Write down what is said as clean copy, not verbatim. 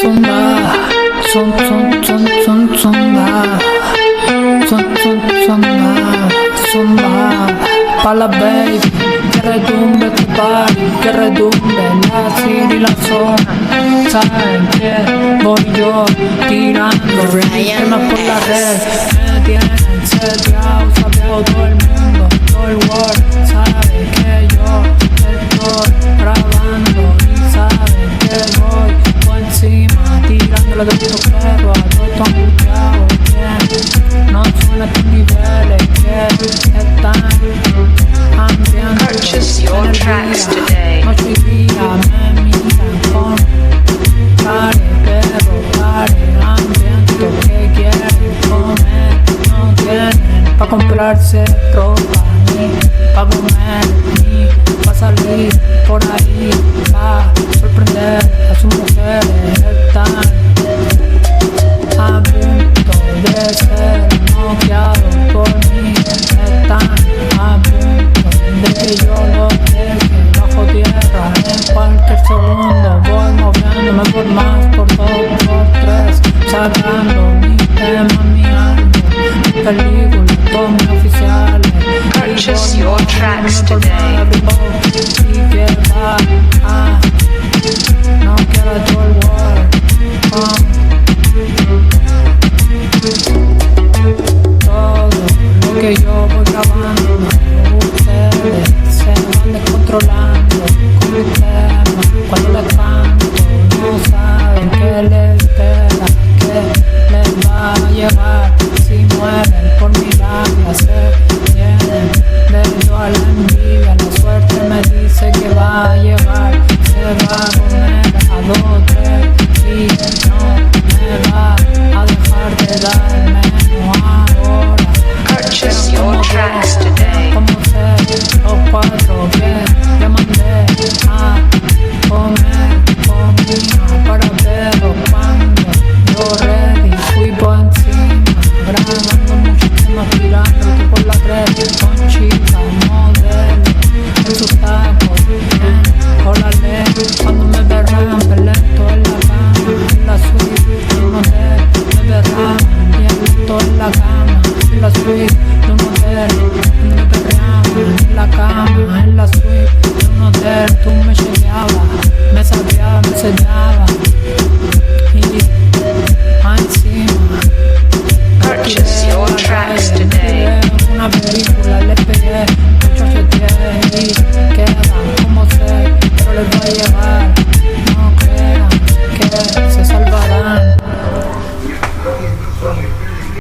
Zumba, zumba, pa' la baby, que redumbe tu party, que redumbe la city y la zona. Saben que voy yo tirando temas por la red, me tienen seteado, sabe todo el mundo, todo el world, sabe que yo estoy grabando y sabe que voy por encima, tirándole de estos perros a todos estos angustiados que no son estos niveles que están hambrientos. Purchase your tracks today. Noche y día me miran con pare, hambriento que quieren comer, no tienen pa' comprarse ropa, ni pa' comer, ni pa' salir por ahí, pa' sorprender a sus mujeres, están a punto de ser noqueados por mí, están a punto de que yo los deje bajo tierra en cualquier segundo. Voy moviéndome por más, por dos, por tres, sacando mi tema, mi álbum, mi película, todos mis oficiales. Purchase your tracks today. Y que va a no quiero todo el world. Todo lo que yo voy grabando, ustedes se van descontrolando con mi tema. Cuando les canto, no saben qué les espera, qué les va a llegar. Si mueren por mi labia, se vienen de toda la envidia. La suerte me dice que va a llegar, se va a poner a dos, tres y no me va a dejar de darme ahora. Purchase your tracks today. Como sé, los cuatro que mandé a comer comida para verlo cuando yo ready. Fui por encima, grabando muchos temas, tirando por la red con chicas, modelos en sus tacos, órale, cuando me verán lento en la cama, en la suite de un hotel, me verán bien lento en la cama, en la suite de un hotel, me verán en la cama, en la suite de un hotel. Tú me chequeabas, me sabías, me sellabas y encima Purchase your tracks today. una película le pegué, muchos cheteé y quedan como sé, pero les va a llegar.